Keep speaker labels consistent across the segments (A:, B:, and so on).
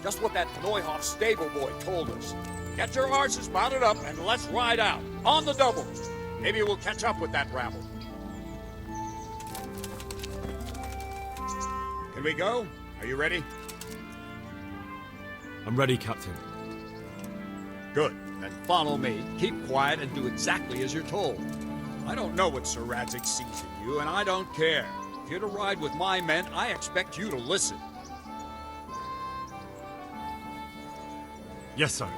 A: Just what that Neuhoff stable boy told us. Get your horses mounted up and let's ride out. On the double. Maybe we'll catch up with that rabble. Can we go? Are you ready?
B: I'm ready, Captain.
A: Good. Then follow me. Keep quiet and do exactly as you're told. I don't know what Sir Radzig sees in you, and I don't care. If you're to ride with my men, I expect you to listen.
B: Yes, sir.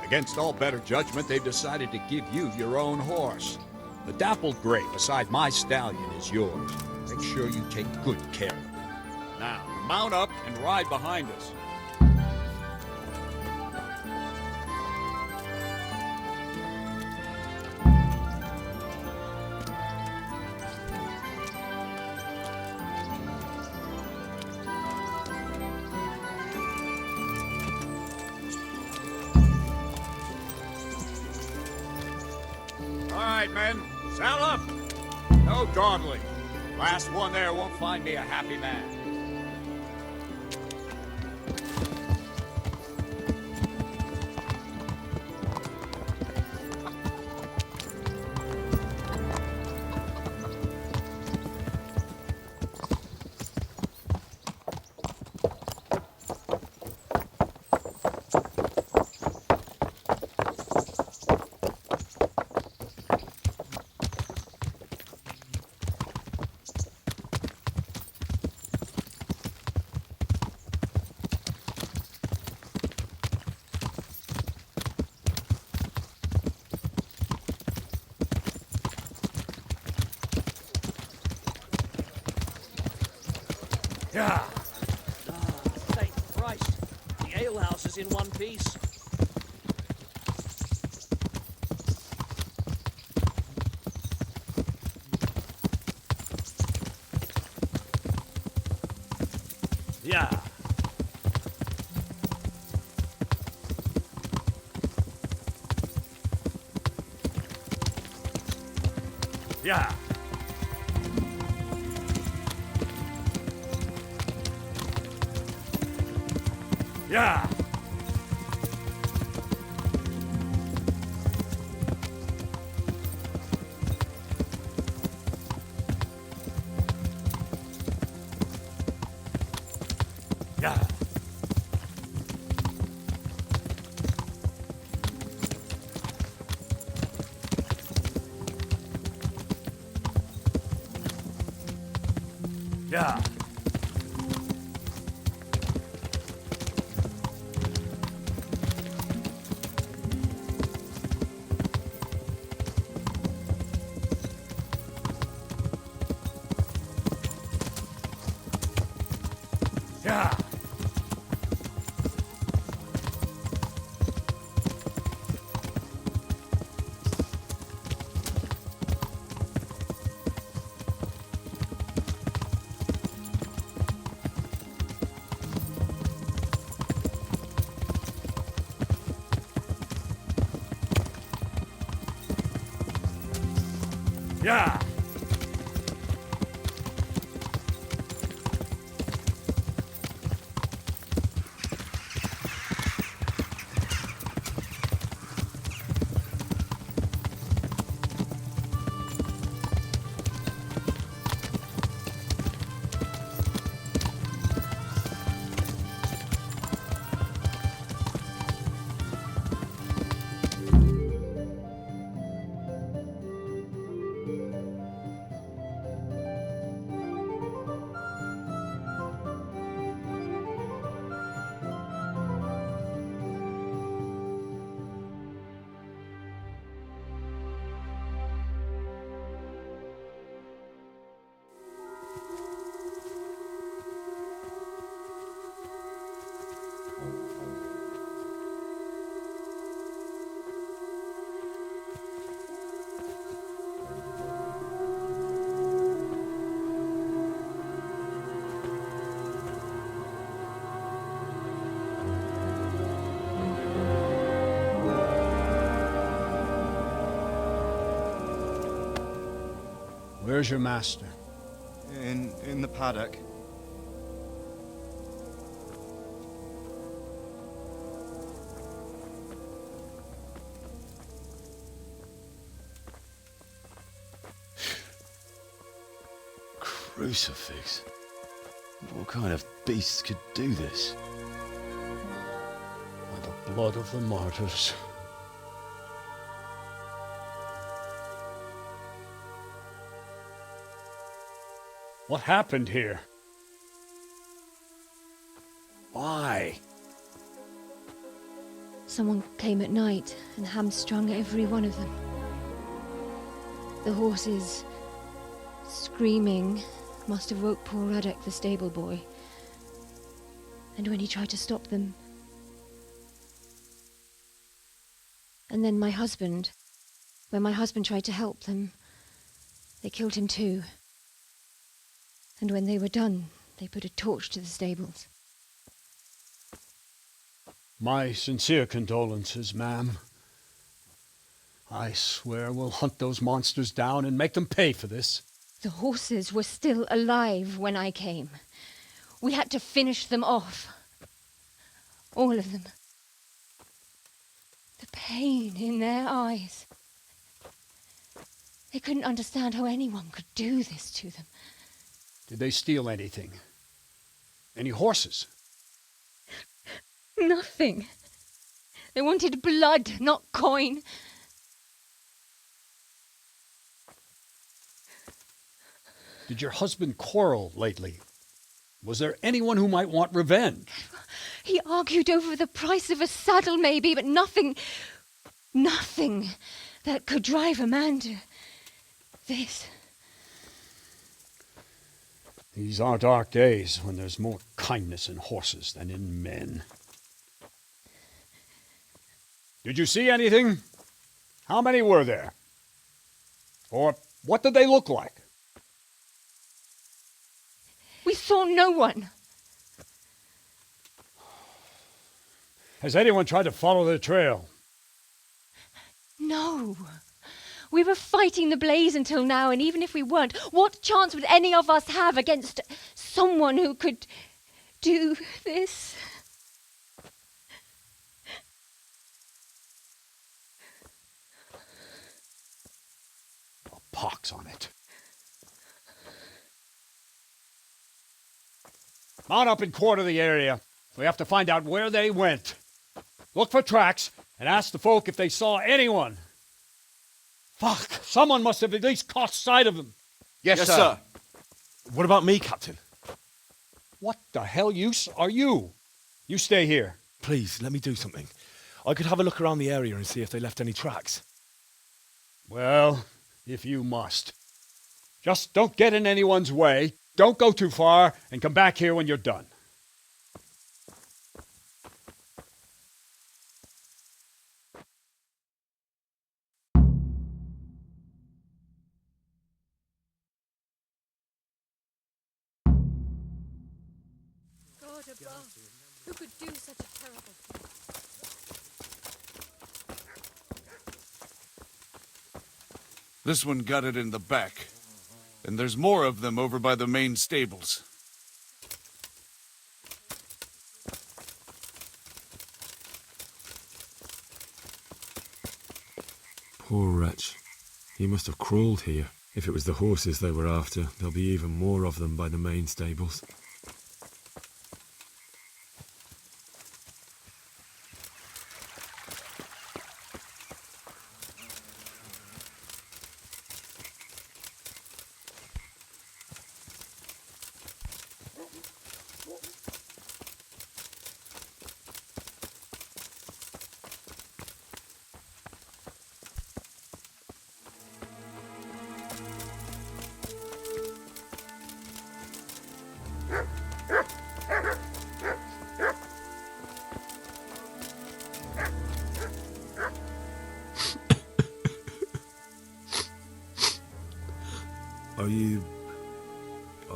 A: Against all better judgment, they've decided to give you your own horse. The dappled gray beside my stallion is yours. Make sure you take good care of it. Now, mount up and ride behind us. All right, men, saddle up. No dawdling. Last one there won't find me a happy man.
C: Yeah. Thank Christ. The alehouse is in one piece. Yeah. Yeah. Yeah. Yeah. Yeah. Yeah. Yeah.
D: Where's your master?
E: In the paddock.
B: Crucifix? What kind of beast could do this?
D: By the blood of the martyrs. What happened here? Why?
E: Someone came at night and hamstrung every one of them. The horses, screaming, must have woke poor Radek, the stable boy. And when he tried to stop them... And then my husband, when my husband tried to help them, they killed him too. And when they were done, they put a torch to the stables.
D: My sincere condolences, ma'am. I swear we'll hunt those monsters down and make them pay for this.
E: The horses were still alive when I came. We had to finish them off. All of them. The pain in their eyes. They couldn't understand how anyone could do this to them.
D: Did they steal anything? Any horses?
E: Nothing. They wanted blood, not coin.
D: Did your husband quarrel lately? Was there anyone who might want revenge?
E: He argued over the price of a saddle, maybe, but nothing that could drive a man to this.
D: These are dark days when there's more kindness in horses than in men. Did you see anything? How many were there? Or what did they look like?
E: We saw no one.
D: Has anyone tried to follow the trail?
E: No. We were fighting the blaze until now, and even if we weren't, what chance would any of us have against someone who could do this?
D: A pox on it. Mount up and quarter the area. We have to find out where they went. Look for tracks and ask the folk if they saw anyone. Fuck! Someone must have at least caught sight of them.
B: Yes, sir.
F: What about me, Captain?
D: What the hell use are you? You stay here.
F: Please, let me do something. I could have a look around the area and see if they left any tracks.
D: Well, if you must. Just don't get in anyone's way, don't go too far, and come back here when you're done.
E: God above, who could do such a terrible thing?
G: This one got it in the back. And there's more of them over by the main stables.
H: Poor wretch. He must have crawled here. If it was the horses they were after, there'll be even more of them by the main stables.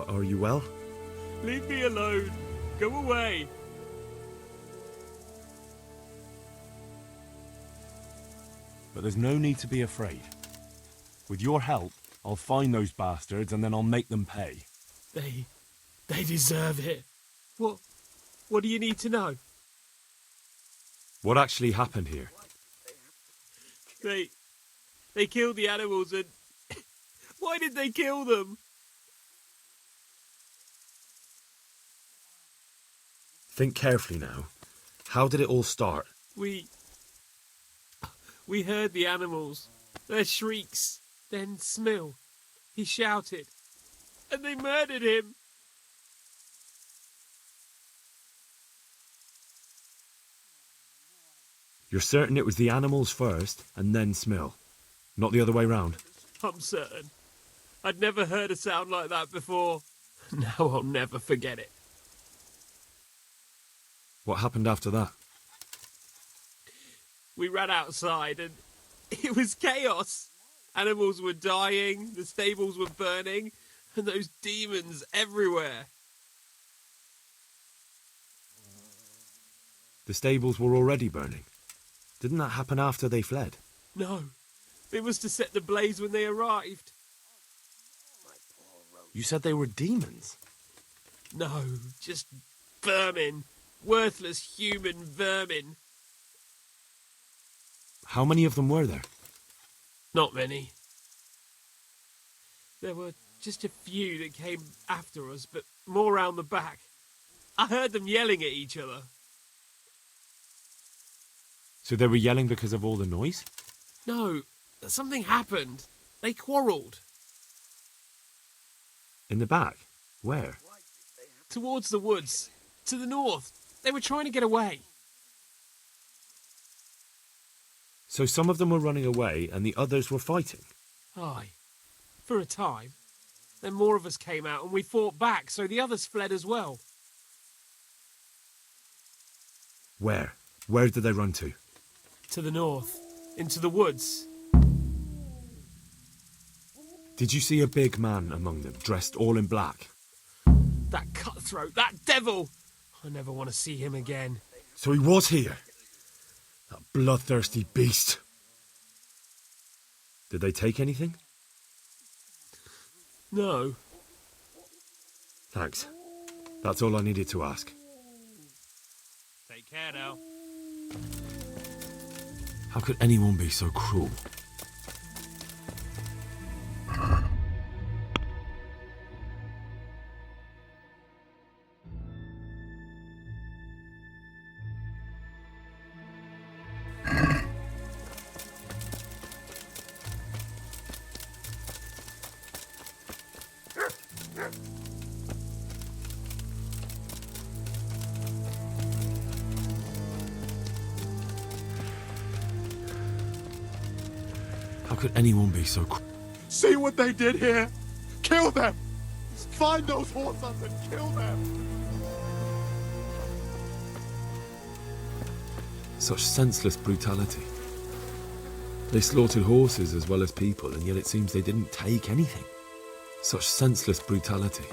F: Are you well?
C: Leave me alone. Go away.
F: But there's no need to be afraid. With your help, I'll find those bastards and then I'll make them pay.
C: They deserve it. What do you need to know?
H: What actually happened here?
C: They killed the animals and... Why did they kill them?
H: Think carefully now. How did it all start?
I: We heard the animals, their shrieks, then Smill. He shouted, and they murdered him.
H: You're certain it was the animals first, and then Smill? Not the other way round?
I: I'm certain. I'd never heard a sound like that before. Now I'll never forget it.
H: What happened after that?
I: We ran outside and it was chaos. Animals were dying, the stables were burning, and those demons everywhere.
H: The stables were already burning. Didn't that happen after they fled?
I: No, it was to set the blaze when they arrived.
H: You said they were demons?
I: No, just vermin. Worthless human vermin.
H: How many of them were there?
I: Not many. There were just a few that came after us, but more round the back. I heard them yelling at each other.
H: So they were yelling because of all the noise?
I: No, something happened. They quarrelled.
H: In the back? Where?
I: Towards the woods. To the north. They were trying to get away.
H: So some of them were running away and the others were fighting?
I: Aye. For a time. Then more of us came out and we fought back, so the others fled as well.
H: Where? Where did they run to?
I: To the north. Into the woods.
H: Did you see a big man among them, dressed all in black?
I: That cutthroat, that devil! I never want to see him again.
H: So he was here? That bloodthirsty beast. Did they take anything?
I: No.
H: Thanks. That's all I needed to ask.
I: Take care now.
H: How could anyone be so cruel? How could anyone be so cruel?
F: See what they did here? Kill them! Find those horses and kill them!
H: Such senseless brutality. They slaughtered horses as well as people, and yet it seems they didn't take anything. Such senseless brutality.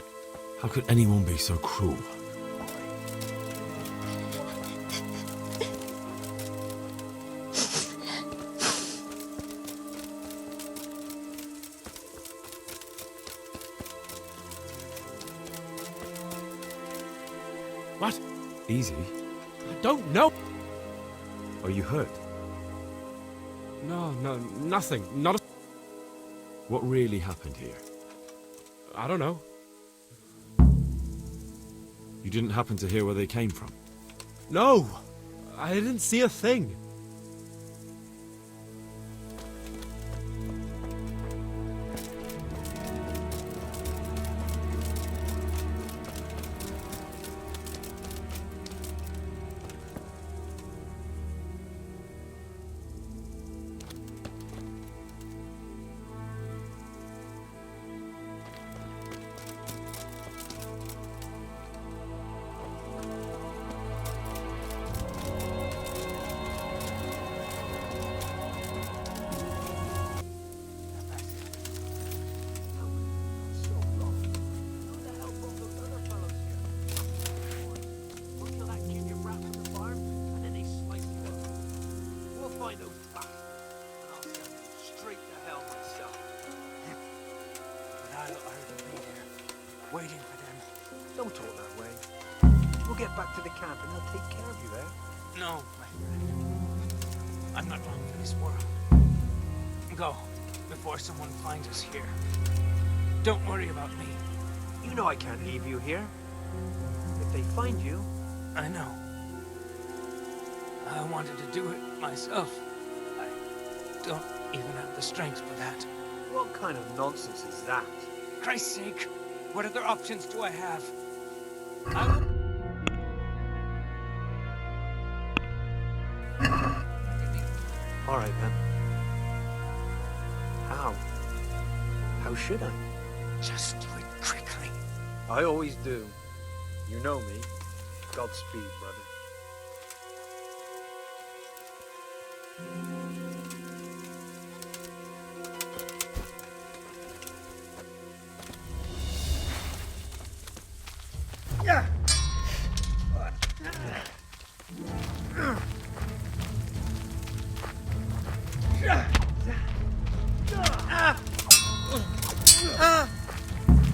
H: How could anyone be so cruel?
I: What?
H: Easy.
I: I don't know.
H: Are you hurt?
I: No, nothing. Not a...
H: What really happened here?
I: I don't know.
H: You didn't happen to hear where they came from?
I: No! I didn't see a thing.
C: Waiting for them. Don't talk that way. We'll get back to the camp and they'll take care of you there.
J: No, my friend. I'm not long for this world. Go, before someone finds us here. Don't worry about me.
C: You know I can't leave you here. If they find you,
J: I know. I wanted to do it myself. I don't even have the strength for that.
C: What kind of nonsense is that?
J: Christ's sake, what other options do I have? I will...
C: All right, then. How? How should I?
J: Just do it quickly.
C: I always do. You know me. Godspeed, brother.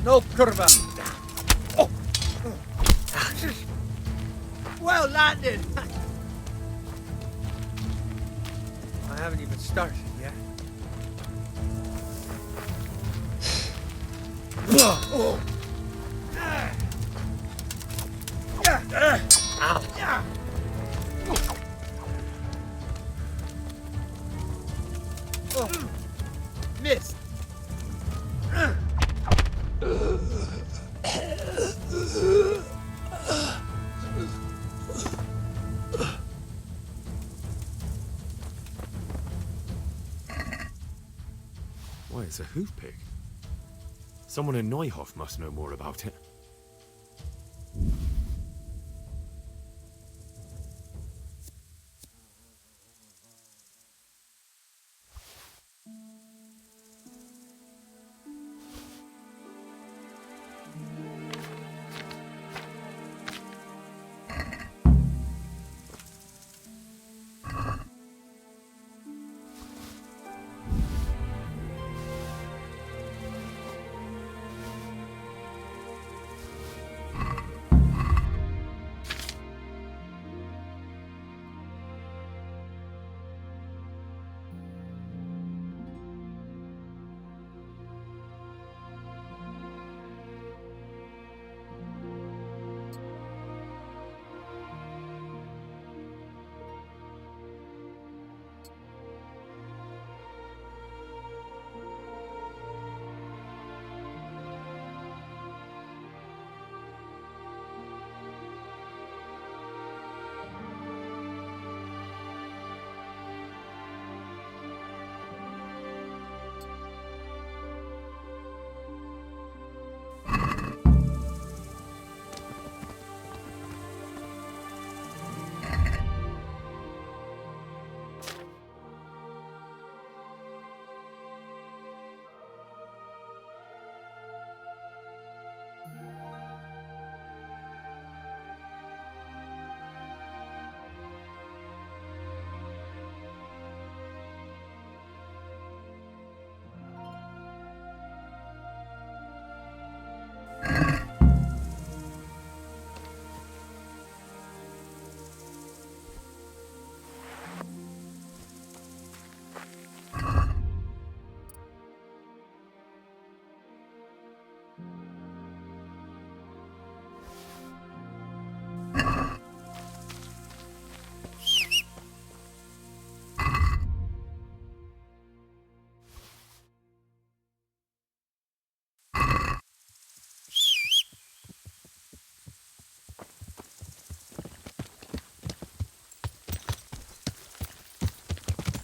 C: No curva. Oh. Well landed. I haven't even started yet. Oh. Ow. Oh. Missed.
H: Why, it's a hoof pig. Someone in Neuhof must know more about it.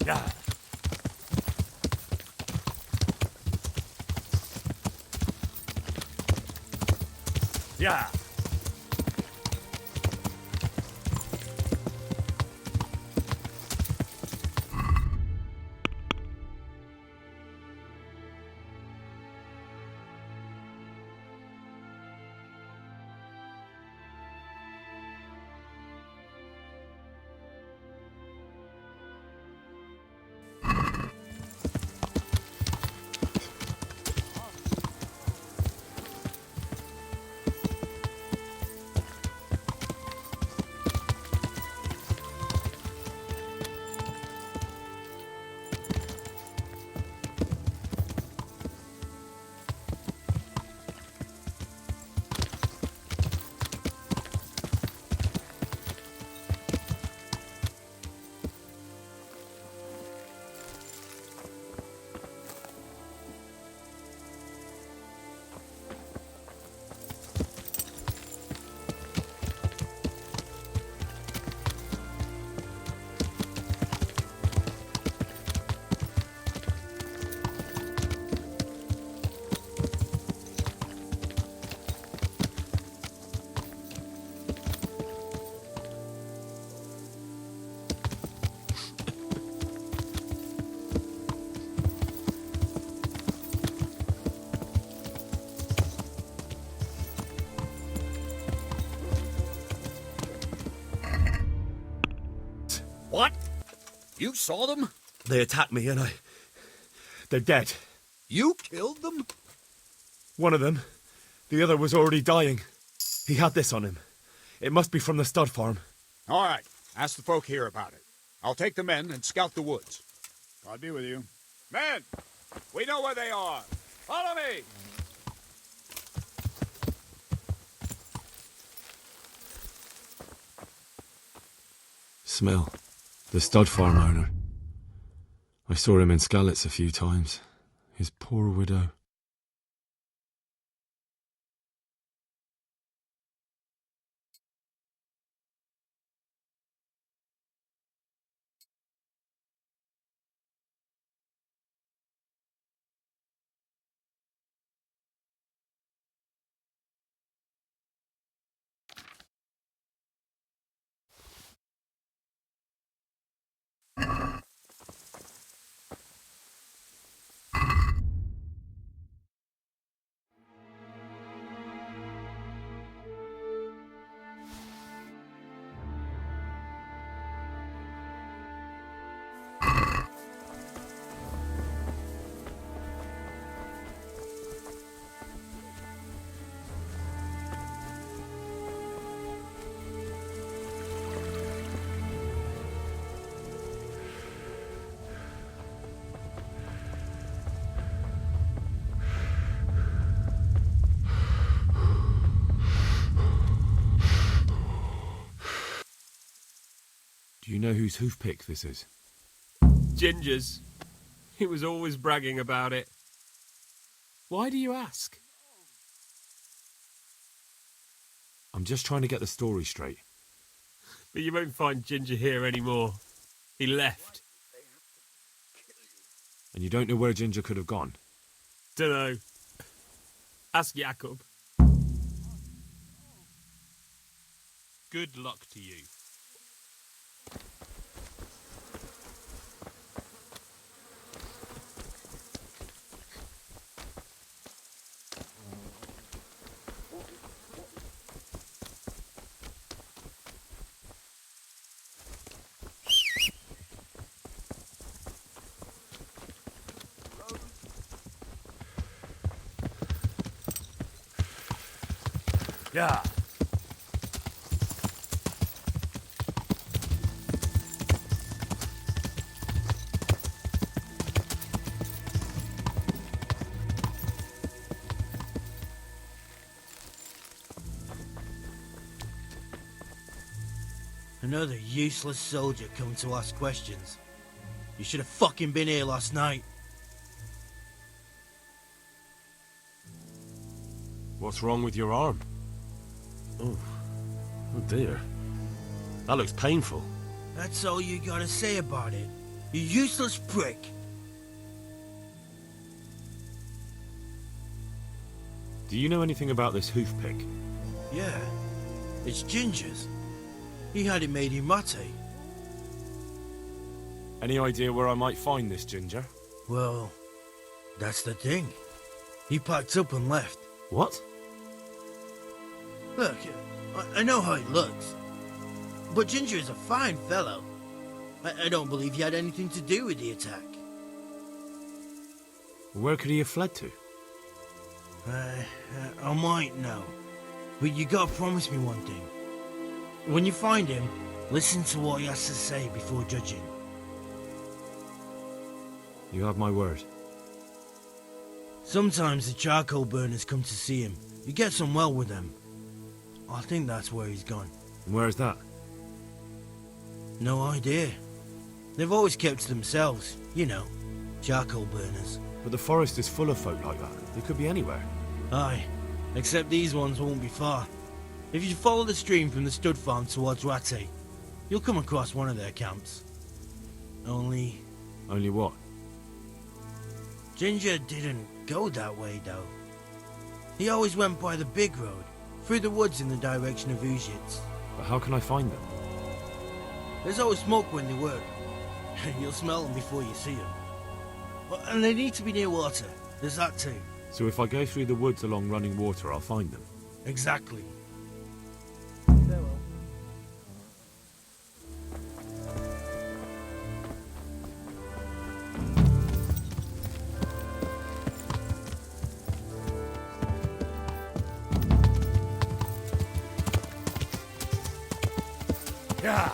F: Yeah. Yeah.
A: What? You saw them?
H: They attacked me and they're dead.
A: You killed them?
H: One of them. The other was already dying. He had this on him. It must be from the stud farm.
A: All right. Ask the folk here about it. I'll take the men and scout the woods. God be with you. Men! We know where they are. Follow me!
H: Smell. The stud farm owner. I saw him in Skalitz a few times. His poor widow. Do you know whose hoofpick this is?
I: Ginger's. He was always bragging about it. Why do you ask?
H: I'm just trying to get the story straight.
I: But you won't find Ginger here anymore. He left.
H: And you don't know where Ginger could have gone?
I: Dunno. Ask Jakob. Good luck to you.
H: Yeah.
K: Another useless soldier come to ask questions. You should have fucking been here last night.
H: What's wrong with your arm? Oh dear. That looks painful.
K: That's all you gotta say about it. You useless prick.
H: Do you know anything about this hoofpick?
K: Yeah, it's Ginger's. He had it made in mate.
H: Any idea where I might find this Ginger?
K: Well, that's the thing. He packed up and left.
H: What?
K: Look, I know how he looks. But Ginger is a fine fellow. I don't believe he had anything to do with the attack.
H: Where could he have fled to?
K: I might know. But you gotta promise me one thing. When you find him, listen to what he has to say before judging.
H: You have my word.
K: Sometimes the charcoal burners come to see him. He gets on well with them. I think that's where he's gone.
H: And where's that?
K: No idea. They've always kept to themselves, you know, charcoal burners.
H: But the forest is full of folk like that. They could be anywhere.
K: Aye, except these ones won't be far. If you follow the stream from the stud farm towards Rate, you'll come across one of their camps. Only
H: what?
K: Ginger didn't go that way, though. He always went by the big road, through the woods in the direction of Uzhitz.
H: But how can I find them?
K: There's always smoke when they work. You'll smell them before you see them. And they need to be near water. There's that too.
H: So if I go through the woods along running water, I'll find them?
K: Exactly.
D: Yeah.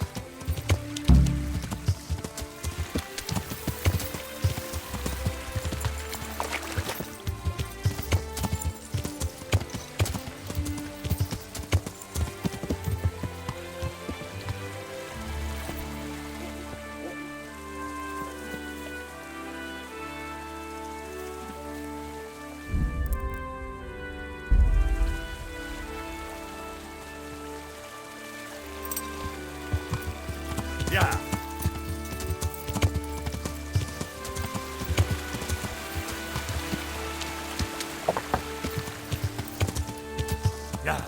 D: Yeah. Yeah.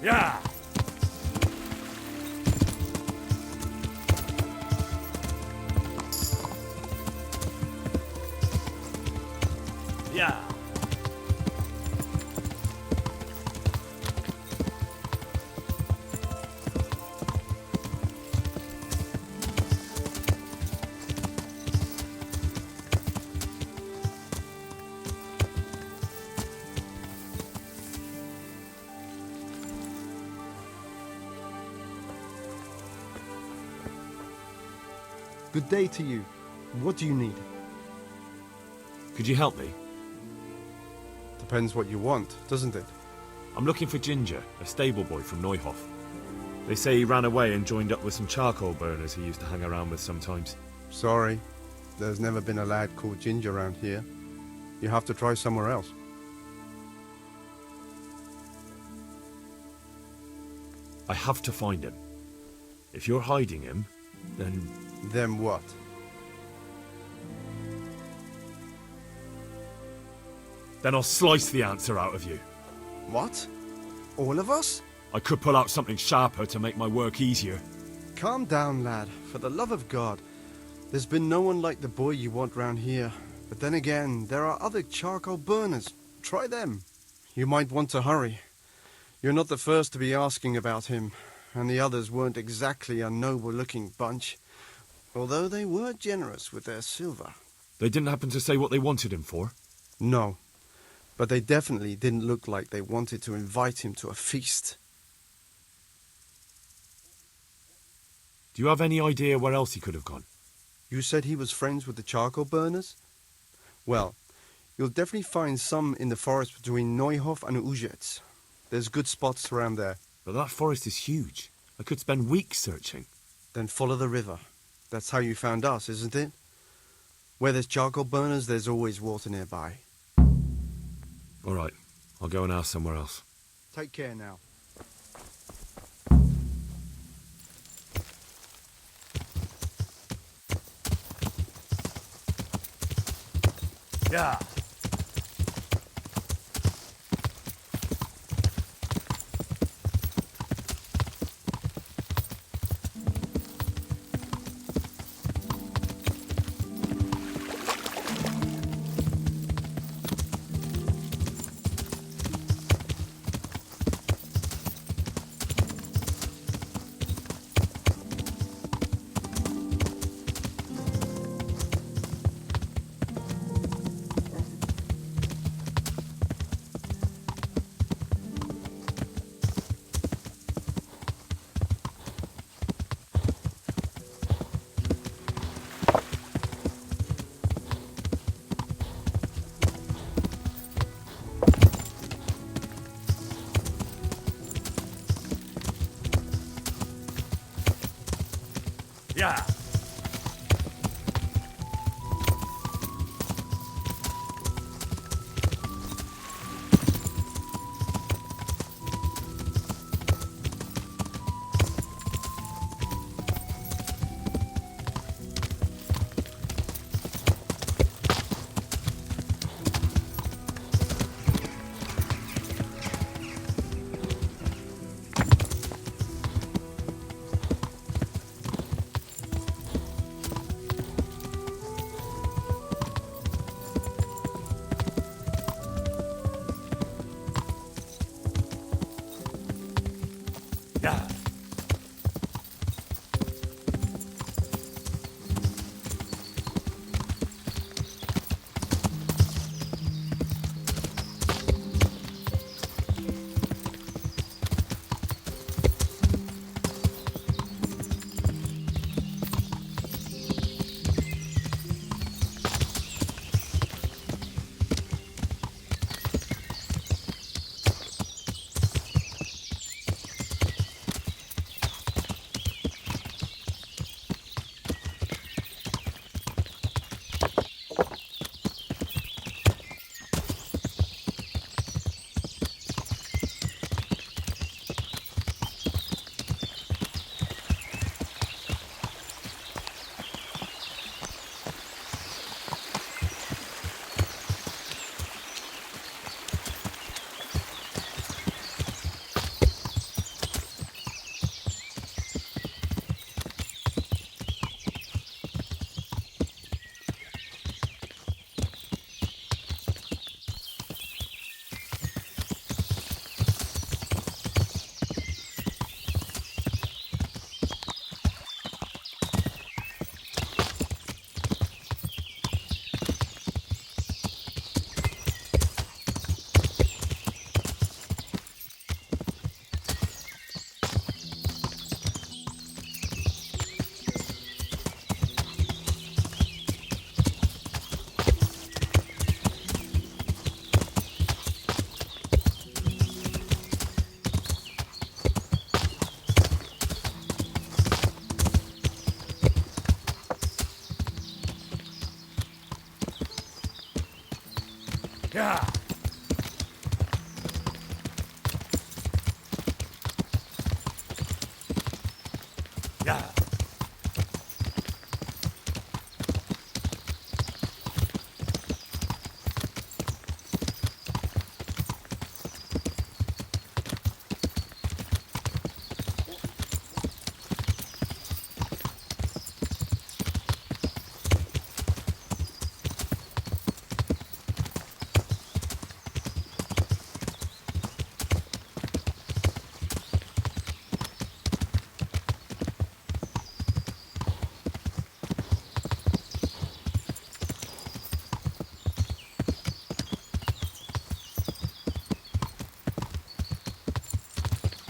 D: Yeah. Yeah.
L: Good day to you. What do you need?
H: Could you help me?
L: Depends what you want, doesn't it?
H: I'm looking for Ginger, a stable boy from Neuhof. They say he ran away and joined up with some charcoal burners he used to hang around with sometimes.
L: Sorry, there's never been a lad called Ginger around here. You have to try somewhere else.
H: I have to find him. If you're hiding him, then...
L: Then what?
H: Then I'll slice the answer out of you.
L: What? All of us?
H: I could pull out something sharper to make my work easier.
L: Calm down, lad. For the love of God. There's been no one like the boy you want round here. But then again, there are other charcoal burners. Try them. You might want to hurry. You're not the first to be asking about him, and the others weren't exactly a noble-looking bunch, although they were generous with their silver.
H: They didn't happen to say what they wanted him for?
L: No, but they definitely didn't look like they wanted to invite him to a feast.
H: Do you have any idea where else he could have gone?
L: You said he was friends with the charcoal burners? Well, you'll definitely find some in the forest between Neuhof and Ujetz. There's good spots around there.
H: But that forest is huge. I could spend weeks searching.
L: Then follow the river. That's how you found us, isn't it? Where there's charcoal burners, there's always water nearby.
H: All right, I'll go and ask somewhere else.
L: Take care now.
D: Yeah. Yeah.
F: Yeah. Yeah. Yeah.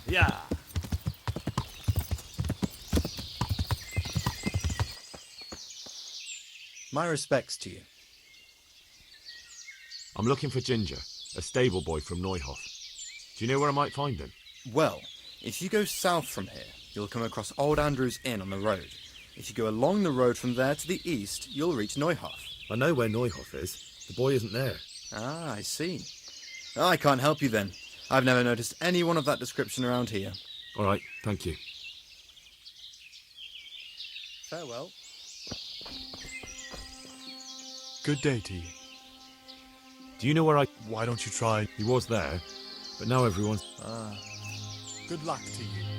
F: Yeah.
M: My respects to you.
H: I'm looking for Ginger, a stable boy from Neuhof. Do you know where I might find him?
M: Well, if you go south from here, you'll come across Old Andrew's Inn on the road. If you go along the road from there to the east, you'll reach Neuhof.
H: I know where Neuhof is. The boy isn't there.
M: Ah, I see. I can't help you then. I've never noticed anyone of that description around here.
H: All right, thank you.
M: Farewell.
F: Good day to you.
H: Do you know where
F: Why don't you try?
H: He was there, but now everyone's...
M: Ah.
F: Good luck to you.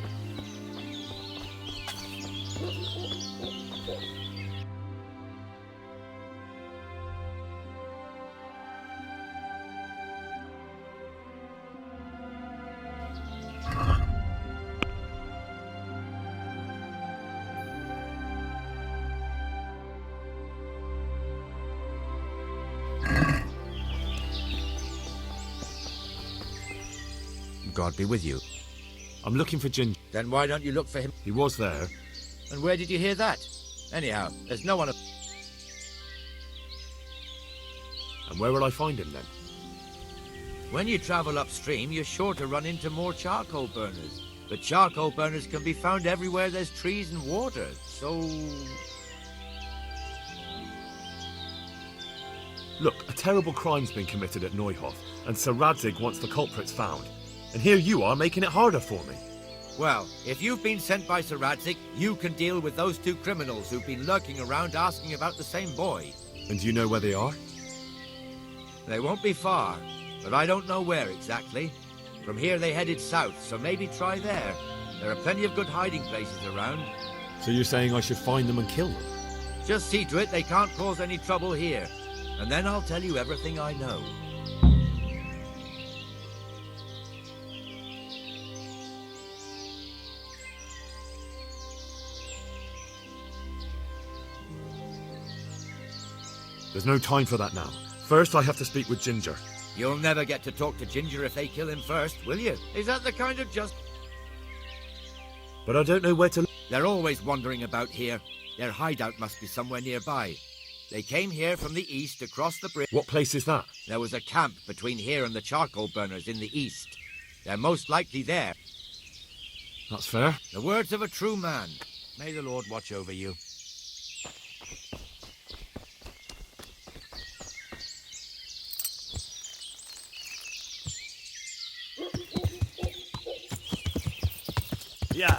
N: God be with you.
H: I'm looking for Ginger.
N: Then why don't you look for him?
H: He was there.
N: And where did you hear that? Anyhow, there's no one...
H: And where will I find him then?
N: When you travel upstream, you're sure to run into more charcoal burners. But charcoal burners can be found everywhere there's trees and water, so...
H: Look, a terrible crime's been committed at Neuhof, and Sir Radzig wants the culprits found. And here you are making it harder for me.
N: Well, if you've been sent by Sir Radzig, you can deal with those two criminals who've been lurking around asking about the same boy.
H: And do you know where they are?
N: They won't be far, but I don't know where exactly. From here they headed south, so maybe try there. There are plenty of good hiding places around.
H: So you're saying I should find them and kill them?
N: Just see to it they can't cause any trouble here. And then I'll tell you everything I know.
H: There's no time for that now. First, I have to speak with Ginger.
N: You'll never get to talk to Ginger if they kill him first, will you? Is that the kind of just...
H: But I don't know where to...
N: They're always wandering about here. Their hideout must be somewhere nearby. They came here from the east across the bridge.
H: What place is that?
N: There was a camp between here and the charcoal burners in the east. They're most likely there.
H: That's fair.
N: The words of a true man. May the Lord watch over you.
D: Yeah.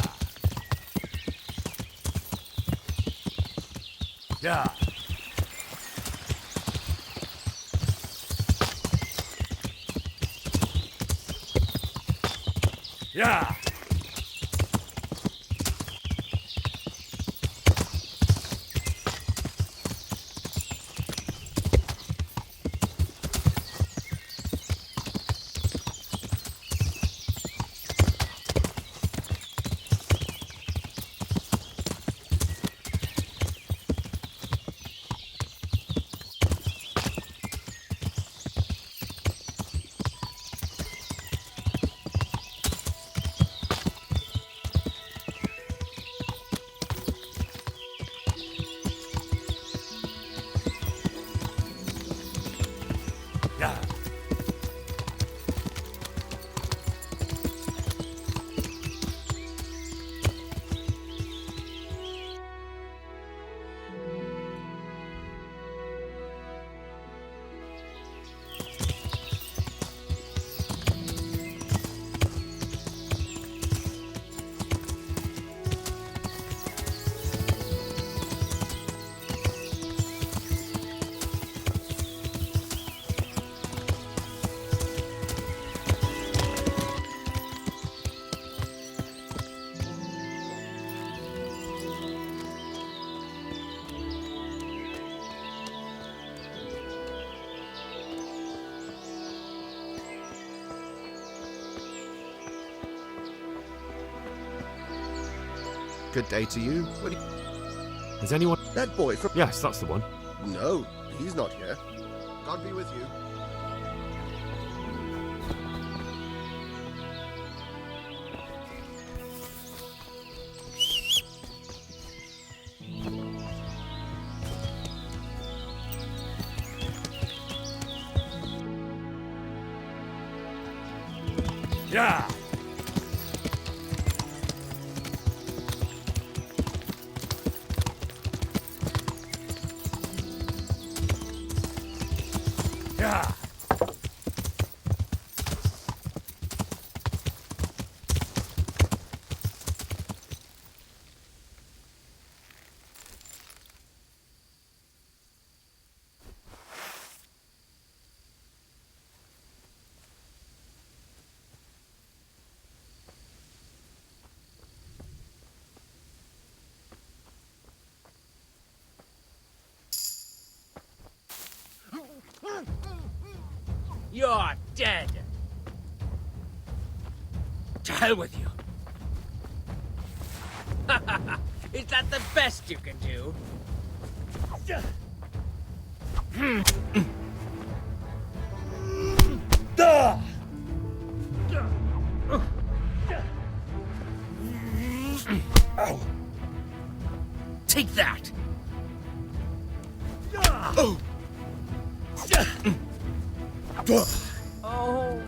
D: Yeah. Yeah. Yeah.
O: Good day to you. What do you...
H: Has anyone...
O: That boy from...
H: Yes, that's the one.
O: No, he's not here. God be with you.
D: Yeah. Yeah.
J: You're dead. To hell with you. Is that the best you can do? Take that. Oh. Oh.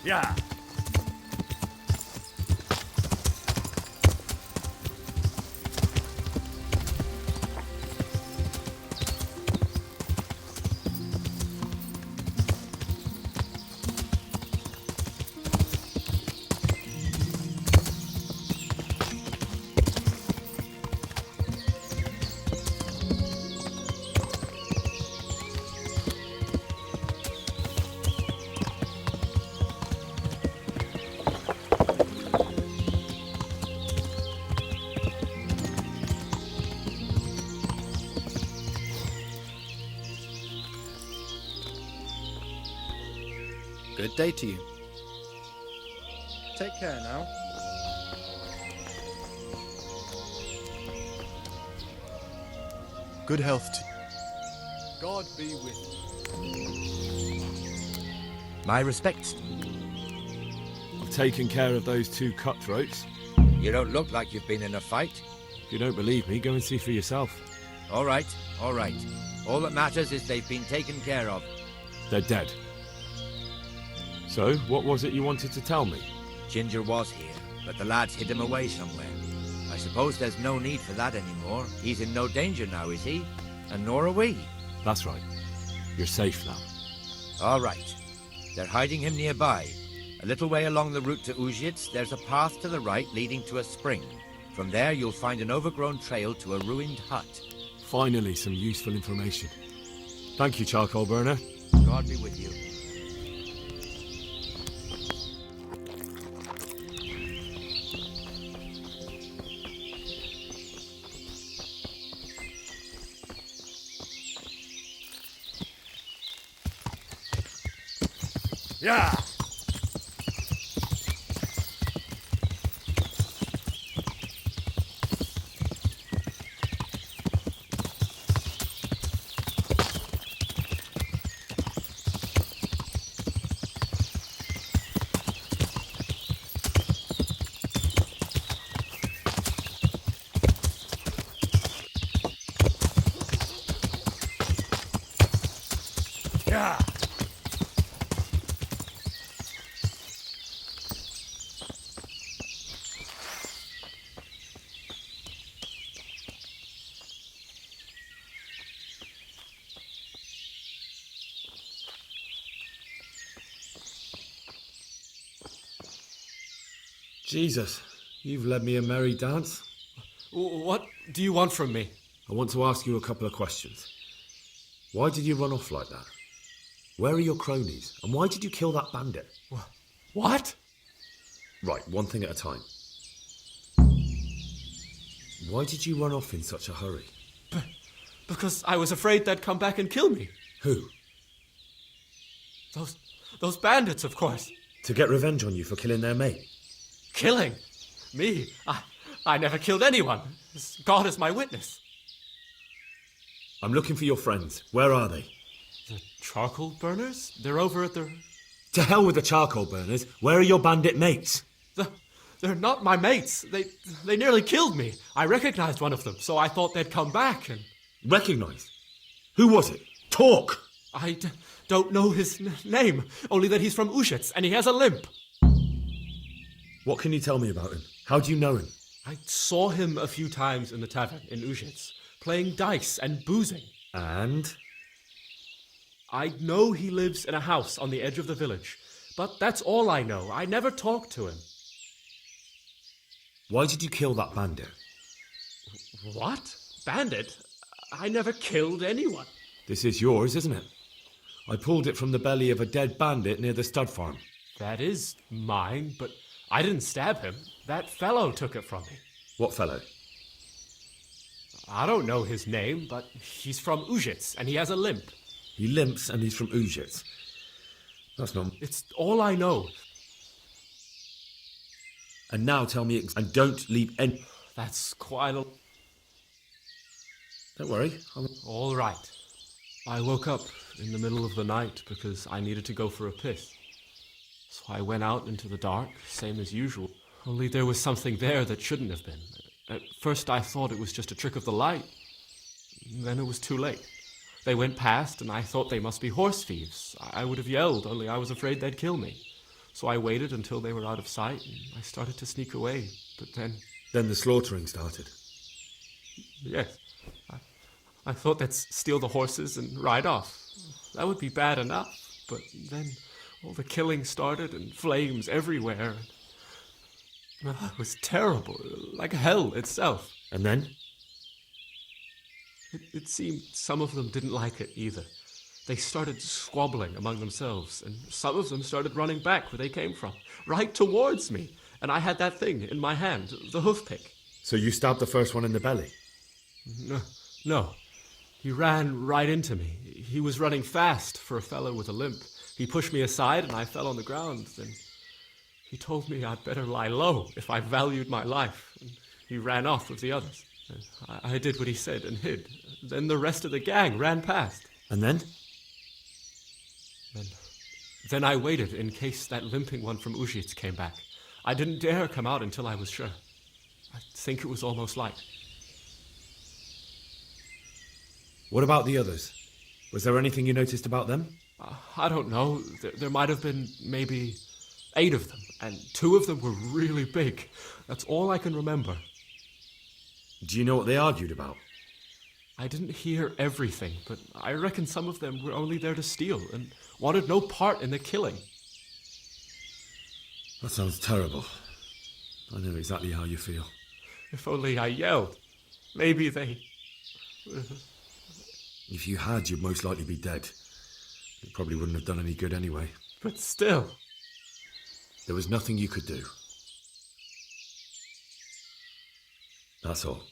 F: Yeah.
M: Good day to you. Take care now.
L: Good health to
A: God be with you.
N: My respects.
H: I've taken care of those two cutthroats.
N: You don't look like you've been in a fight.
H: If you don't believe me, go and see for yourself.
N: All right, all right. All that matters is they've been taken care of.
H: They're dead. So, what was it you wanted to tell me?
N: Ginger was here, but the lads hid him away somewhere. I suppose there's no need for that anymore. He's in no danger now, is he? And nor are we.
H: That's right. You're safe now.
N: All right. They're hiding him nearby. A little way along the route to Uzhitz, there's a path to the right leading to a spring. From there, you'll find an overgrown trail to a ruined hut.
H: Finally, some useful information. Thank you, charcoal burner.
N: God be with you.
F: Yeah. Yeah.
H: Jesus, you've led me a merry dance.
P: What do you want from me?
H: I want to ask you a couple of questions. Why did you run off like that? Where are your cronies? And why did you kill that bandit?
P: What?
H: Right, one thing at a time. Why did you run off in such a hurry?
P: Because I was afraid they'd come back and kill me.
H: Who?
P: Those bandits, of course.
H: To get revenge on you for killing their mate?
P: Killing? Me? I never killed anyone. God is my witness.
H: I'm looking for your friends. Where are they?
P: The charcoal burners? They're over at the...
H: To hell with the charcoal burners. Where are your bandit mates?
P: They're not my mates. They nearly killed me. I recognized one of them, so I thought they'd come back and...
H: Recognized? Who was it? Talk!
P: I don't know his name, only that he's from Uzhitz and he has a limp.
H: What can you tell me about him? How do you know him?
P: I saw him a few times in the tavern in Uzhitz, playing dice and boozing.
H: And?
P: I know he lives in a house on the edge of the village, but that's all I know. I never talked to him.
H: Why did you kill that bandit?
P: What? Bandit? I never killed anyone.
H: This is yours, isn't it? I pulled it from the belly of a dead bandit near the stud farm.
P: That is mine, but I didn't stab him. That fellow took it from me.
H: What fellow?
P: I don't know his name, but he's from Uzhitz, and he has a limp.
H: He limps and he's from Uzhitz. That's not...
P: It's all I know.
H: And now tell me... and don't leave any...
P: That's quite a...
H: Don't worry.
P: All right. I woke up in the middle of the night because I needed to go for a piss. So I went out into the dark, same as usual. Only there was something there that shouldn't have been. At first I thought it was just a trick of the light. Then it was too late. They went past and I thought they must be horse thieves. I would have yelled, only I was afraid they'd kill me. So I waited until they were out of sight and I started to sneak away. But then...
H: Then the slaughtering started.
P: Yes. I thought they'd steal the horses and ride off. That would be bad enough. But then all the killing started and flames everywhere. It was terrible, like hell itself.
H: And then?
P: It seemed some of them didn't like it either. They started squabbling among themselves, and some of them started running back where they came from, right towards me. And I had that thing in my hand, the hoof pick.
H: So you stabbed the first one in the belly?
P: No. He ran right into me. He was running fast for a fellow with a limp. He pushed me aside and I fell on the ground. Then he told me I'd better lie low if I valued my life. And he ran off with the others. I did what he said and hid. Then the rest of the gang ran past.
H: And then?
P: Then I waited in case that limping one from Ujits came back. I didn't dare come out until I was sure. I think it was almost light.
H: What about the others? Was there anything you noticed about them?
P: I don't know. There might have been maybe 8 of them, and 2 of them were really big. That's all I can remember.
H: Do you know what they argued about?
P: I didn't hear everything, but I reckon some of them were only there to steal and wanted no part in the killing.
H: That sounds terrible. I know exactly how you feel.
P: If only I yelled. Maybe they...
H: If you had, you'd most likely be dead. It probably wouldn't have done any good anyway.
P: But still...
H: There was nothing you could do. That's all.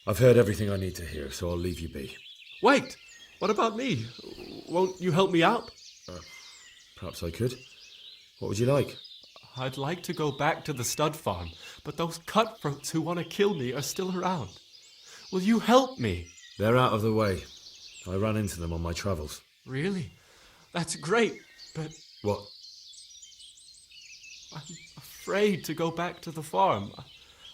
H: I've heard everything I need to hear, so I'll leave you be.
P: Wait! What about me? Won't you help me out?
H: Perhaps I could. What would you like?
P: I'd like to go back to the stud farm, but those cutthroats who want to kill me are still around. Will you help me?
H: They're out of the way. I ran into them on my travels.
P: Really? That's great, but...
H: What?
P: I'm afraid to go back to the farm.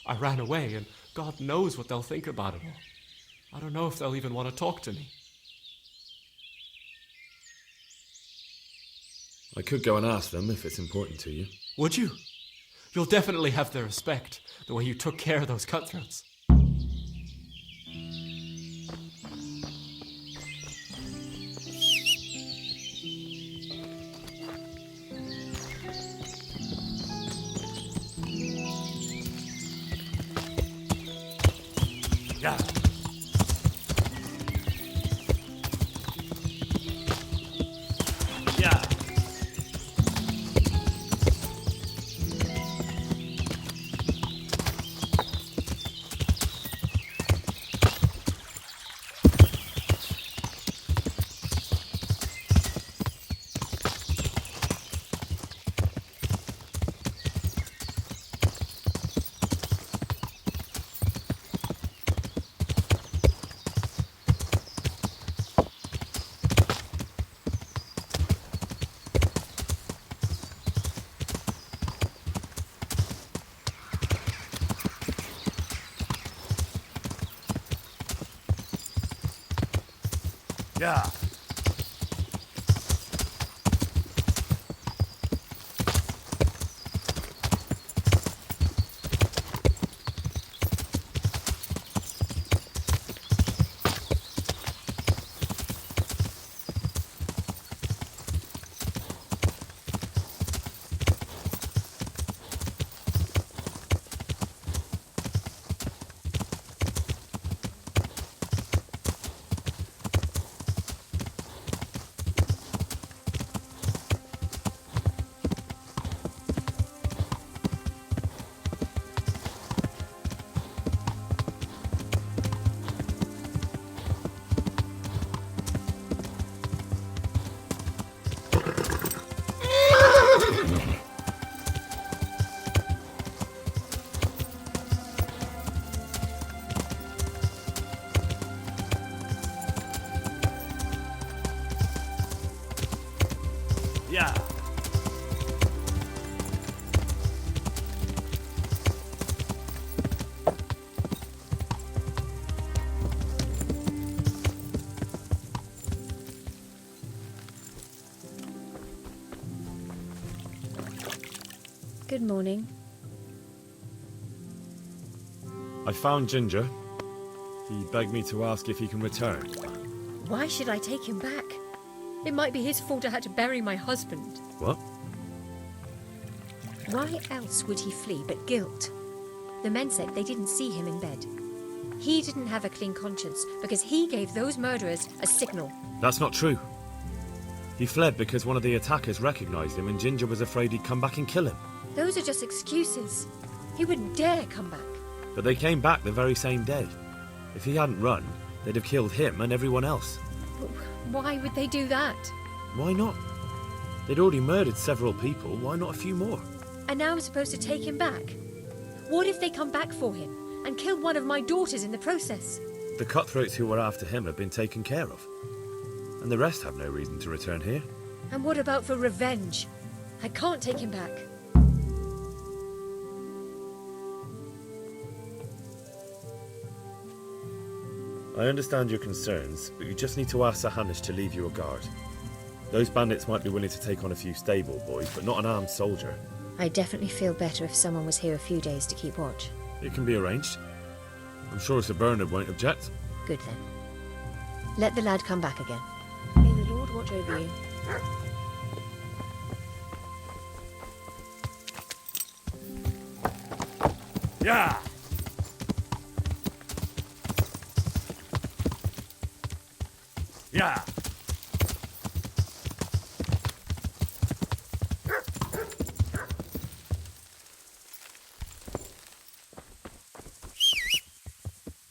P: I ran away, and God knows what they'll think about it all. I don't know if they'll even want to talk to me.
H: I could go and ask them if it's important to you.
P: Would you? You'll definitely have their respect, the way you took care of those cutthroats.
K: Yeah. Yeah. Yeah.
E: Good morning.
H: I found Ginger. He begged me to ask if he can return.
E: Why should I take him back? It might be his fault I had to bury my husband.
H: What?
E: Why else would he flee but guilt? The men said they didn't see him in bed. He didn't have a clean conscience because he gave those murderers a signal.
H: That's not true. He fled because one of the attackers recognized him and Ginger was afraid he'd come back and kill him.
E: Those are just excuses. He wouldn't dare come back.
H: But they came back the very same day. If he hadn't run, they'd have killed him and everyone else.
E: But why would they do that?
H: Why not? They'd already murdered several people, why not a few more?
E: And now I'm supposed to take him back? What if they come back for him and kill one of my daughters in the process?
H: The cutthroats who were after him have been taken care of. And the rest have no reason to return here.
E: And what about for revenge? I can't take him back.
H: I understand your concerns, but you just need to ask Sir Hanish to leave you a guard. Those bandits might be willing to take on a few stable boys, but not an armed soldier.
E: I'd definitely feel better if someone was here a few days to keep watch.
H: It can be arranged. I'm sure Sir Bernard won't object.
E: Good then. Let the lad come back again. May the Lord watch over you.
D: Yeah! Yeah!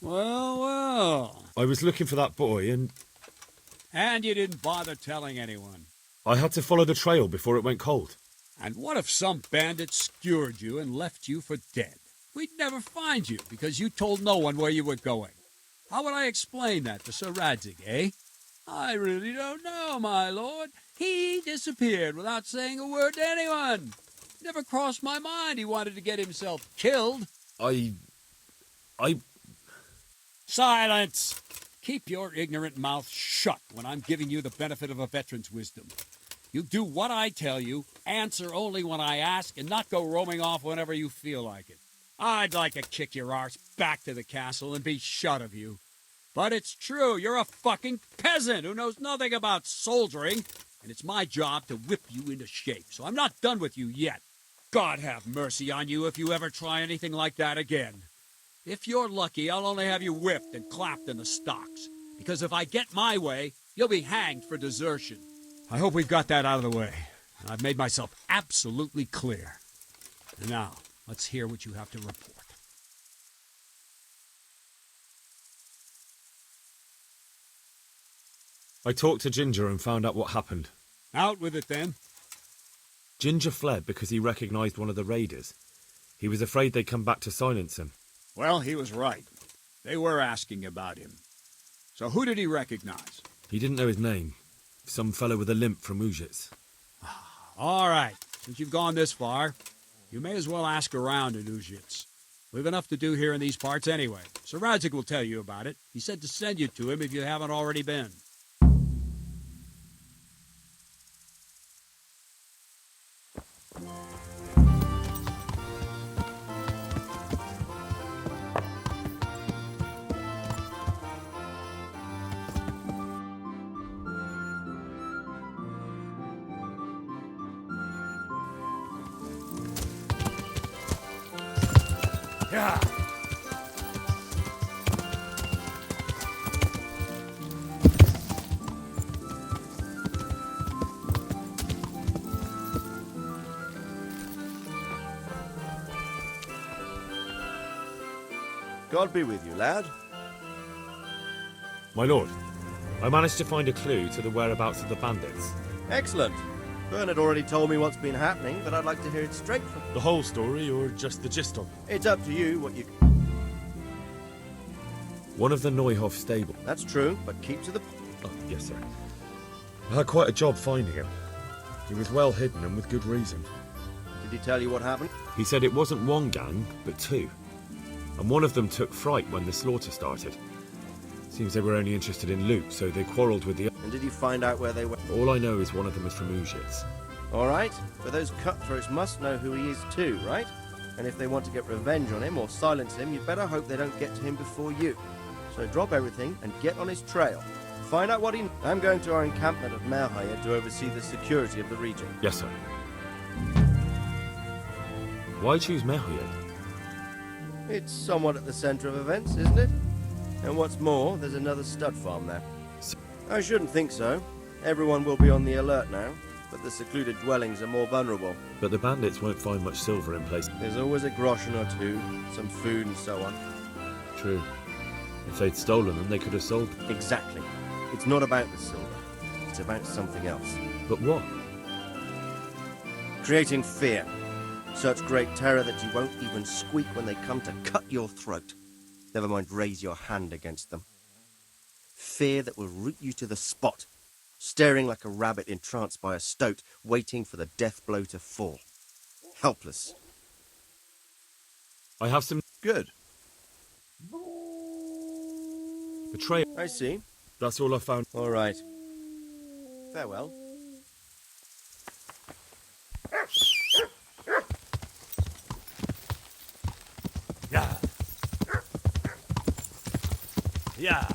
A: Well, well.
H: I was looking for that boy and
A: And you didn't bother telling anyone.
H: I had to follow the trail before it went cold.
A: And what if some bandit skewered you and left you for dead? We'd never find you because you told no one where you were going. How would I explain that to Sir Radzig, eh? I really don't know, my lord. He disappeared without saying a word to anyone. Never crossed my mind he wanted to get himself killed.
H: I...
A: Silence! Keep your ignorant mouth shut when I'm giving you the benefit of a veteran's wisdom. You do what I tell you, answer only when I ask, and not go roaming off whenever you feel like it. I'd like to kick your arse back to the castle and be shut of you. But it's true, you're a fucking peasant who knows nothing about soldiering, and it's my job to whip you into shape, so I'm not done with you yet. God have mercy on you if you ever try anything like that again. If you're lucky, I'll only have you whipped and clapped in the stocks, because if I get my way, you'll be hanged for desertion. I hope we've got that out of the way. I've made myself absolutely clear. And now, let's hear what you have to report.
H: I talked to Ginger and found out what happened.
A: Out with it, then.
H: Ginger fled because he recognized one of the raiders. He was afraid they'd come back to silence him.
A: Well, he was right. They were asking about him. So who did he recognize?
H: He didn't know his name. Some fellow with a limp from Ujits.
A: All right. Since you've gone this far, you may as well ask around in Ujits. We've enough to do here in these parts anyway. Sir Radzig will tell you about it. He said to send you to him if you haven't already been.
D: Yeah!
O: God be with you, lad.
H: My lord, I managed to find a clue to the whereabouts of the bandits.
O: Excellent. Bernard already told me what's been happening, but I'd like to hear it straight from...
F: The whole story, or just the gist of it?
O: It's up to you what you...
H: One of the Neuhoff stable.
O: That's true, but keep to the...
H: Oh, yes, sir. I had quite a job finding him. He was well hidden and with good reason.
O: Did he tell you what happened?
H: He said it wasn't one gang, but two. And one of them took fright when the slaughter started. Seems they were only interested in loot, so they quarrelled with the other.
O: And did you find out where they were?
H: All I know is one of them is from Ujits.
O: Alright? But those cutthroats must know who he is too, right? And if they want to get revenge on him or silence him, you better hope they don't get to him before you. So drop everything and get on his trail. Find out what he... I'm going to our encampment at Merhaya to oversee the security of the region.
H: Yes, sir. Why choose Merhaya?
O: It's somewhat at the centre of events, isn't it? And what's more, there's another stud farm there. I shouldn't think so. Everyone will be on the alert now, but the secluded dwellings are more vulnerable.
H: But the bandits won't find much silver in place.
O: There's always a groschen or two, some food and so on.
H: True. If they'd stolen them, they could have sold them.
O: Exactly. It's not about the silver. It's about something else.
H: But what?
O: Creating fear. Such great terror that you won't even squeak when they come to cut your throat. Never mind raise your hand against them. Fear that will root you to the spot, staring like a rabbit entranced by a stoat, waiting for the death blow to fall. Helpless.
H: I have some...
O: Good.
H: Betrayal.
O: I see.
H: That's all I found.
O: All right. Farewell.
F: Yeah. Yeah.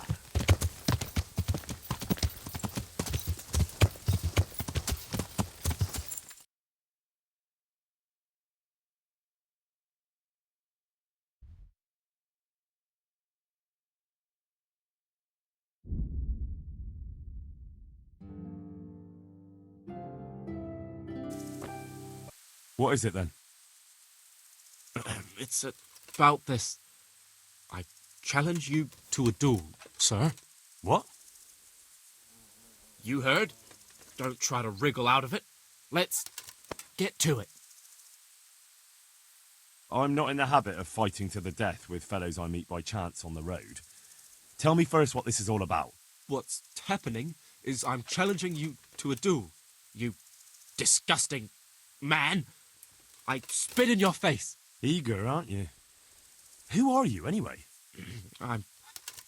F: What is it then?
P: It's about this. I challenge you to a duel, sir.
F: What?
P: You heard? Don't try to wriggle out of it. Let's get to it.
F: I'm not in the habit of fighting to the death with fellows I meet by chance on the road. Tell me first what this is all about.
P: What's happening is I'm challenging you to a duel. You disgusting man. I spit in your face.
F: Eager, aren't you? Who are you, anyway?
P: I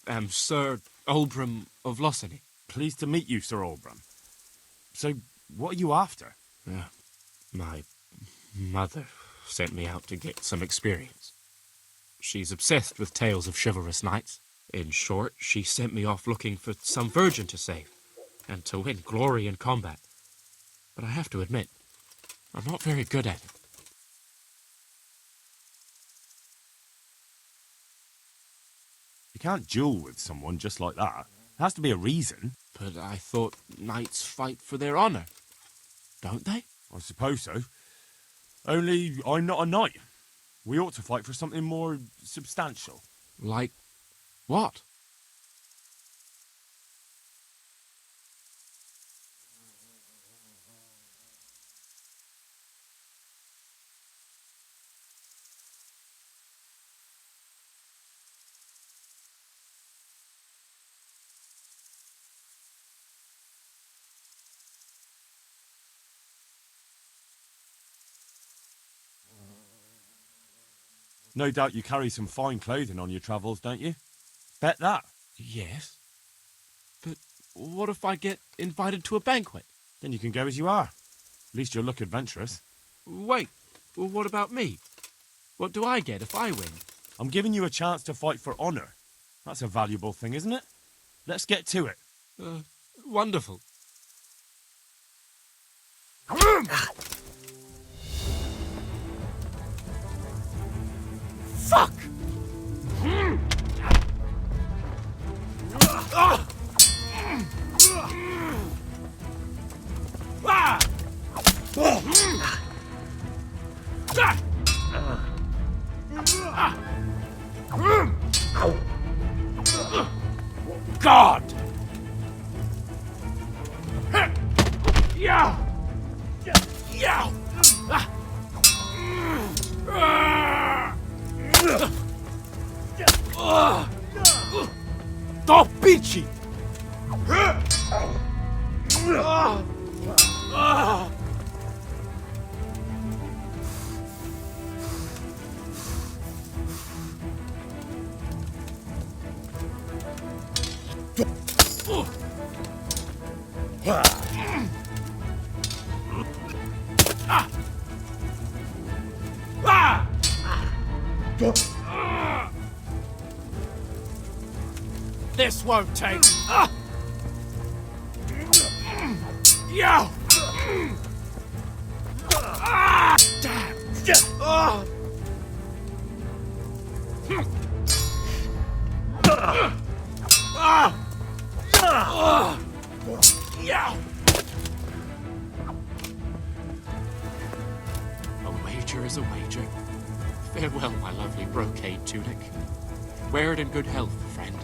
P: am Sir Oldbram of Lossany.
F: Pleased to meet you, Sir Oldbram. So, what are you after?
P: My mother sent me out to get some experience. She's obsessed with tales of chivalrous knights. In short, she sent me off looking for some virgin to save, and to win glory in combat. But I have to admit, I'm not very good at it.
F: You can't duel with someone just like that. There has to be a reason.
P: But I thought knights fight for their honour, don't they?
F: I suppose so. Only I'm not a knight. We ought to fight for something more substantial.
P: Like what?
F: No doubt you carry some fine clothing on your travels, don't you? Bet that.
P: Yes. But what if I get invited to a banquet?
F: Then you can go as you are. At least you'll look adventurous.
P: Wait, well, what about me? What do I get if I win?
F: I'm giving you a chance to fight for honour. That's a valuable thing, isn't it? Let's get to it.
P: Wonderful.
F: Fuck! God! Yeah! Yeah! Stop bitchy!
I: This won't take. Yo! Damn! A wager is a wager. Farewell, my lovely brocade tunic. Wear it in good health, friend.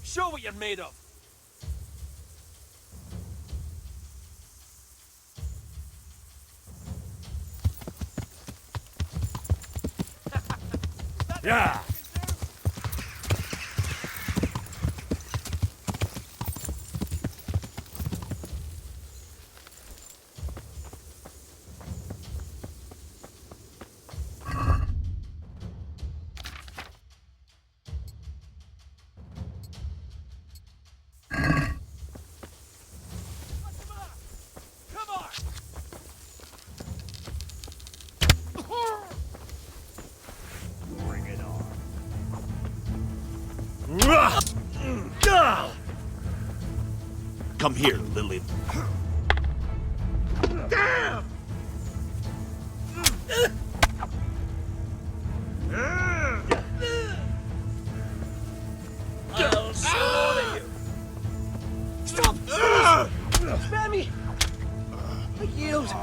J: Show what you're made of.
D: Yeah.
G: Come here, Lily.
J: Damn! I'll slaughter you!
C: Stop! Spare me! I yield!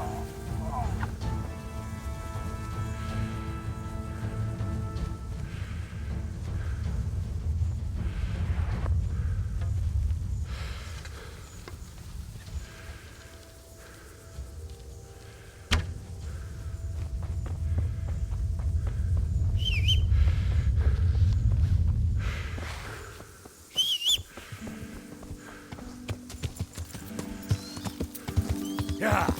D: Yeah.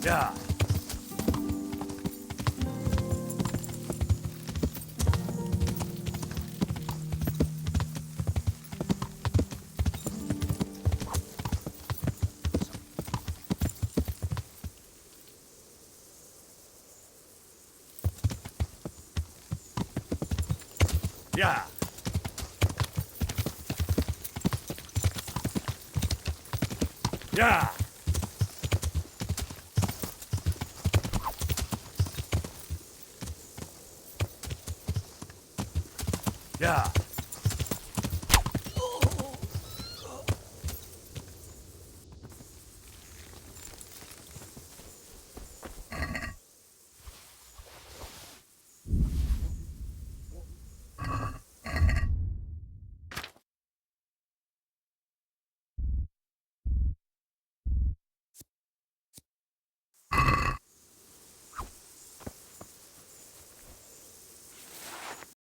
D: Yeah. Yeah. Yeah. Yeah.